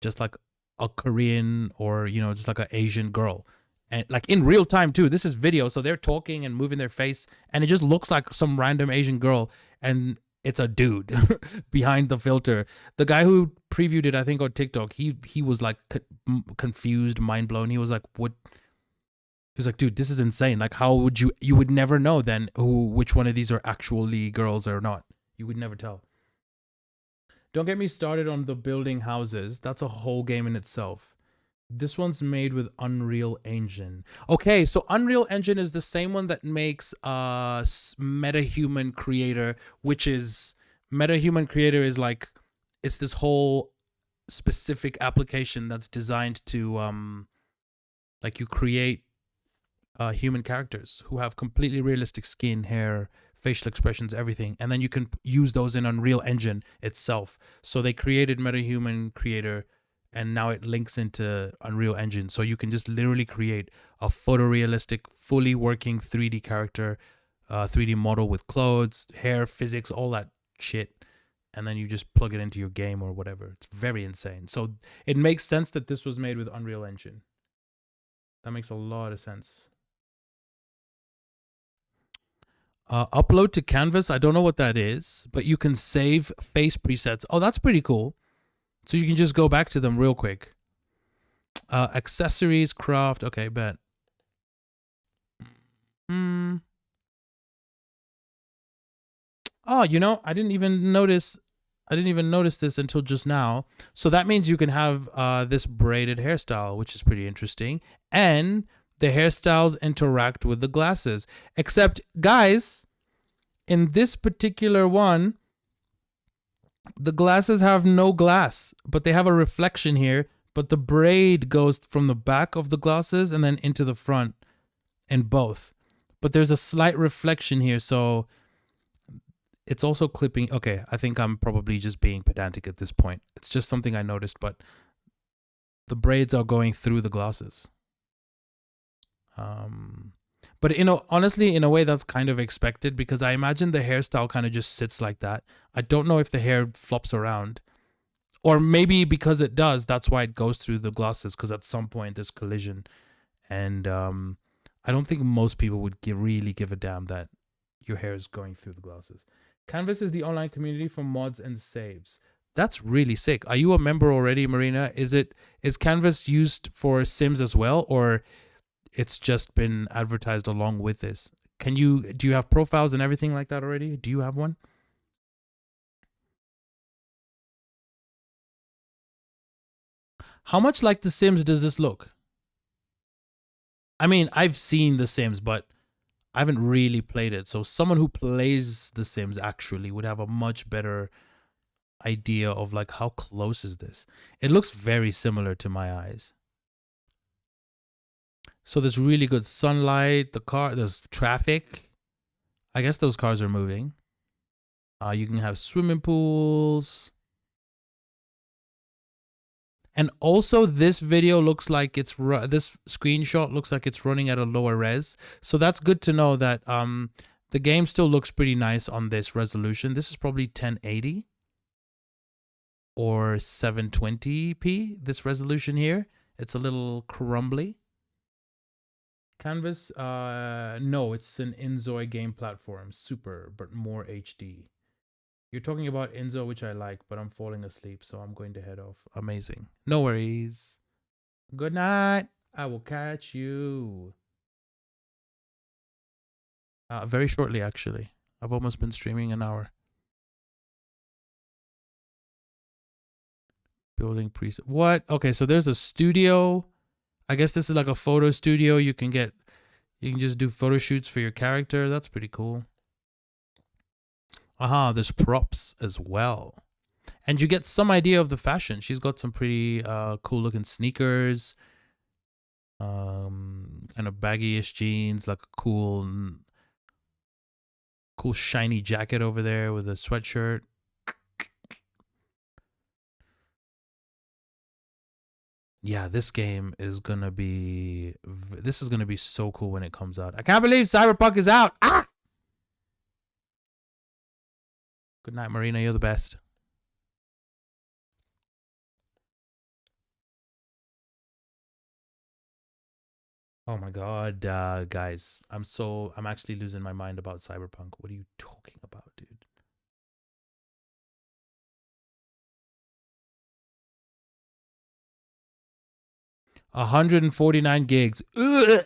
just like a Korean or, you know, just like an Asian girl. And like in real time too. This is video, so they're talking and moving their face, and it just looks like some random Asian girl, and it's a dude behind the filter. The guy who previewed it, I think on TikTok, he was like confused, mind blown. He was like, "What?" He was like, "Dude, this is insane. Like, how would you would never know then which one of these are actually girls or not. You would never tell." Don't get me started on the building houses. That's a whole game in itself. This one's made with Unreal Engine. Okay, so Unreal Engine is the same one that makes MetaHuman Creator, which is MetaHuman Creator is like, it's this whole specific application that's designed to like you create human characters who have completely realistic skin, hair, facial expressions, everything, and then you can use those in Unreal Engine itself. So they created MetaHuman Creator, and now it links into Unreal Engine. So you can just literally create a photorealistic, fully working 3D character, 3D model with clothes, hair, physics, all that shit. And then you just plug it into your game or whatever. It's very insane. So it makes sense that this was made with Unreal Engine. That makes a lot of sense. Upload to Canvas. I don't know what that is, but you can save face presets. Oh, that's pretty cool. So you can just go back to them real quick. Accessories, craft. Okay, bet. Oh, you know, I didn't even notice this until just now. So that means you can have this braided hairstyle, which is pretty interesting. And the hairstyles interact with the glasses. Except, guys, in this particular one, the glasses have no glass, but they have a reflection here. But the braid goes from the back of the glasses and then into the front in both. But there's a slight reflection here, so it's also clipping. Okay, I think I'm probably just being pedantic at this point. It's just something I noticed, but the braids are going through the glasses. But honestly, in a way, that's kind of expected because I imagine the hairstyle kind of just sits like that. I don't know if the hair flops around, or maybe because it does, that's why it goes through the glasses. Because at some point there's collision, and I don't think most people would really give a damn that your hair is going through the glasses. Canvas is the online community for mods and saves. That's really sick. Are you a member already, Marina? Is Canvas used for Sims as well, or it's just been advertised along with this? Do you have profiles and everything like that already? Do you have one? How much like The Sims does this look? I mean, I've seen The Sims, but I haven't really played it. So someone who plays The Sims actually would have a much better idea of like how close is this. It looks very similar to my eyes. So there's really good sunlight. There's traffic. I guess those cars are moving. You can have swimming pools. And also this video looks like this screenshot looks like it's running at a lower res. So that's good to know that the game still looks pretty nice on this resolution. This is probably 1080 or 720p, this resolution here. It's a little crumbly. Canvas, no, it's an Inzoi game platform. Super, but more HD. You're talking about Enzo, which I like, but I'm falling asleep, so I'm going to head off. Amazing. No worries. Good night. I will catch you. Very shortly, actually. I've almost been streaming an hour. Building preset. What? Okay, so there's a studio. I guess this is like a photo studio. You can just do photo shoots for your character. That's pretty cool. There's props as well. And you get some idea of the fashion. She's got some pretty cool looking sneakers. Kind of baggy-ish jeans, like a cool shiny jacket over there with a sweatshirt. Yeah, this game is gonna be so cool when it comes out. I can't believe Cyberpunk is out. Ah! Good night, Marina. You're the best. Oh my god, guys. I'm actually losing my mind about Cyberpunk. What are you talking about, dude? $149 gigs. Ugh!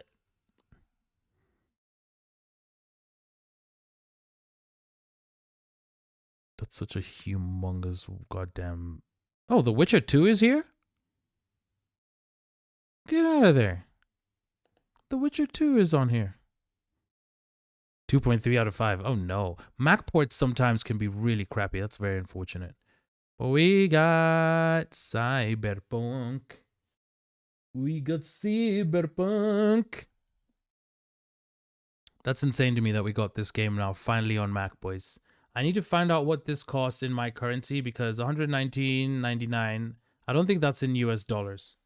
That's such a humongous goddamn... Oh, The Witcher 2 is here? Get out of there. The Witcher 2 is on here. 2.3 out of 5. Oh no. Mac ports sometimes can be really crappy. That's very unfortunate. We got Cyberpunk. We got Cyberpunk. That's insane to me that we got this game now finally on Mac, boys. I need to find out what this costs in my currency because $119.99. I don't think that's in US dollars.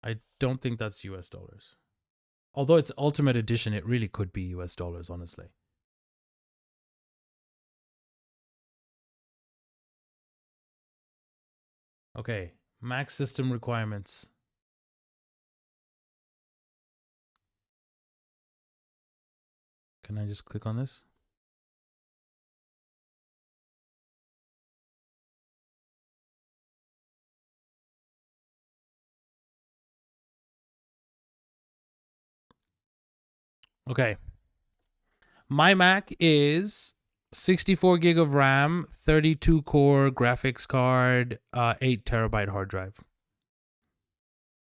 I don't think that's US dollars. Although it's Ultimate Edition, it really could be US dollars, honestly. Okay, Mac system requirements. Can I just click on this? Okay. My Mac is 64 gig of RAM, 32 core graphics card, 8 terabyte hard drive.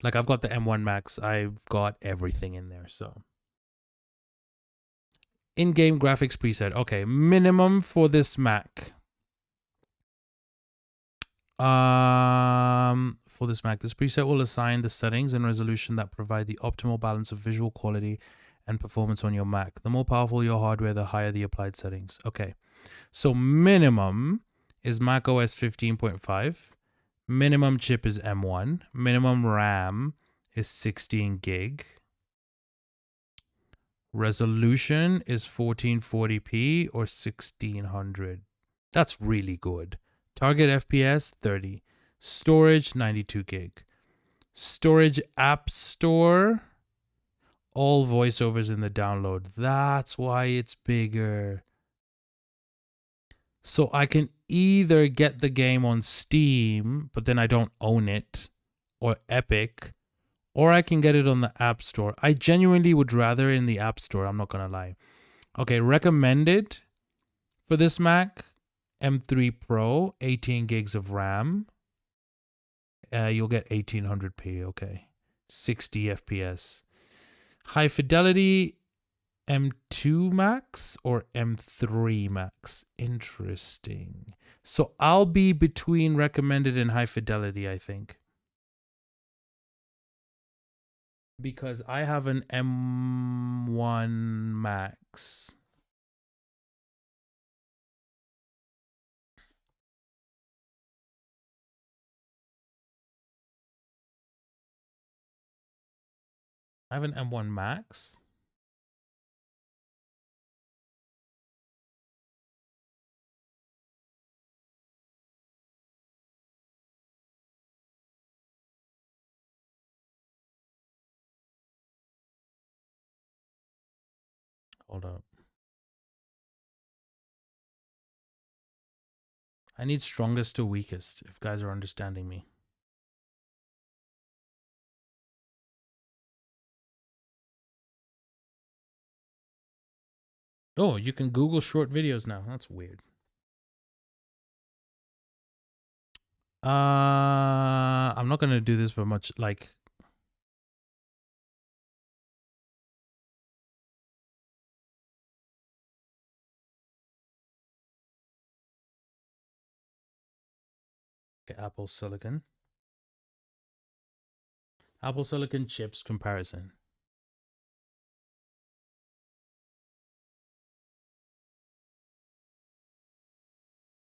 Like I've got the M1 Max. I've got everything in there. So in-game graphics preset. Okay, minimum for this Mac. For this Mac, this preset will assign the settings and resolution that provide the optimal balance of visual quality and performance on your Mac. The more powerful your hardware, the higher the applied settings. Okay, so minimum is Mac OS 15.5. Minimum chip is M1. Minimum RAM is 16 gig. Resolution is 1440p or 1600. That's really good. Target FPS 30. Storage 92 gig. Storage App Store, all voiceovers in the download. That's why it's bigger. So I can either get the game on Steam, but then I don't own it, or Epic, or I can get it on the App Store. I genuinely would rather in the App Store, I'm not going to lie. Okay, recommended for this Mac, M3 Pro, 18 gigs of RAM. You'll get 1800p, okay. 60 FPS. High fidelity, M2 Max or M3 Max? Interesting. So I'll be between recommended and high fidelity, I think. Because I have an M1 Max. I have an M1 Max. Hold up. I need strongest to weakest, if guys are understanding me. Oh, you can Google short videos now. That's weird. I'm not gonna do this for much, like... Okay, Apple Silicon. Apple Silicon chips comparison.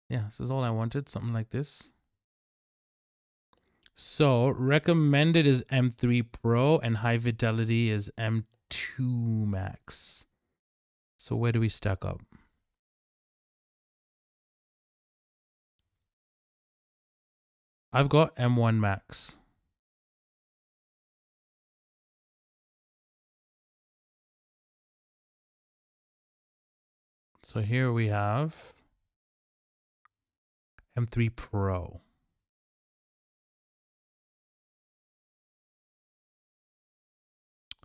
Yeah, this is all I wanted. Something like this. So recommended is M3 Pro and high fidelity is M2 Max. So where do we stack up? I've got M1 Max. So here we have M3 Pro.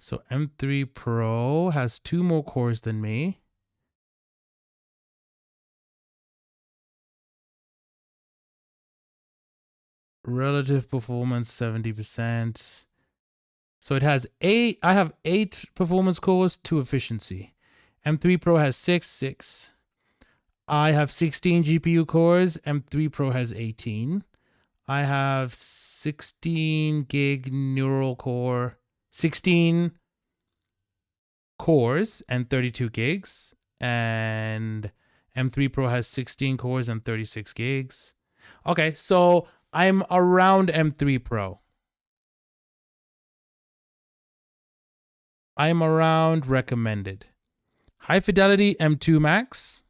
So M3 Pro has 2 more cores than me. Relative performance 70%. So it has 8. I have 8 performance cores, 2 efficiency. M3 Pro has 6. I have 16 GPU cores. M3 Pro has 18. I have 16 gig neural core, 16 cores and 32 gigs. And M3 Pro has 16 cores and 36 gigs. Okay, so I'm around M3 Pro. I'm around recommended. High fidelity M2 Max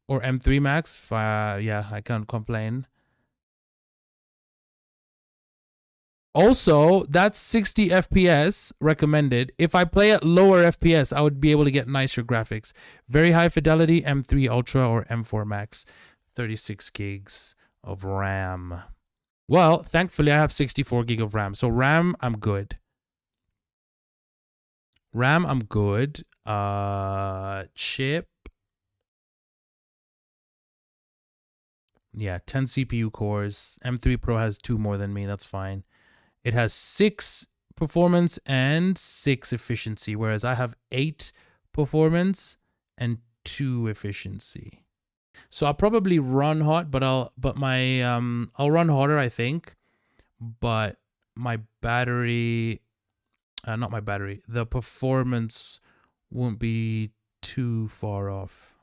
or M3 Max. Yeah, I can't complain. Also, that's 60 FPS recommended. If I play at lower FPS, I would be able to get nicer graphics. Very high fidelity M3 Ultra or M4 Max. 36 gigs of RAM. Well, thankfully, I have 64 gig of RAM. So RAM, I'm good. RAM, I'm good. Chip. Yeah, 10 CPU cores. M3 Pro has 2 more than me. That's fine. It has 6 performance and 6 efficiency, whereas I have 8 performance and 2 efficiency. So I'll probably run hot, but I'll run hotter, I think. But my battery, not my battery, the performance won't be too far off.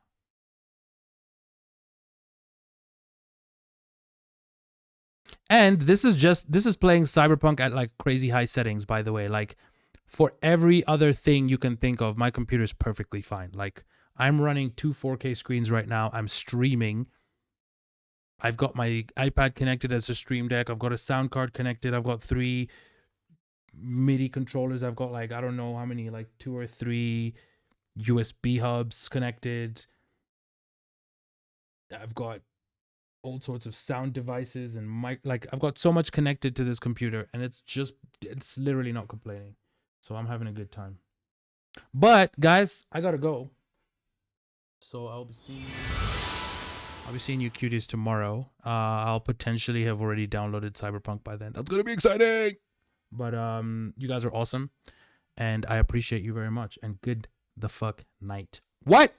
And this is playing Cyberpunk at like crazy high settings, by the way. Like for every other thing you can think of, my computer is perfectly fine. Like I'm running 2 4K screens right now. I'm streaming. I've got my iPad connected as a stream deck. I've got a sound card connected. I've got 3 MIDI controllers. I've got like, I don't know how many, like 2 or 3 USB hubs connected. I've got all sorts of sound devices and I've got so much connected to this computer, and it's literally not complaining. So I'm having a good time. But guys, I gotta go. So I'll be seeing you cuties tomorrow. I'll potentially have already downloaded Cyberpunk by then. That's gonna be exciting. But you guys are awesome, and I appreciate you very much. And good the fuck night. What?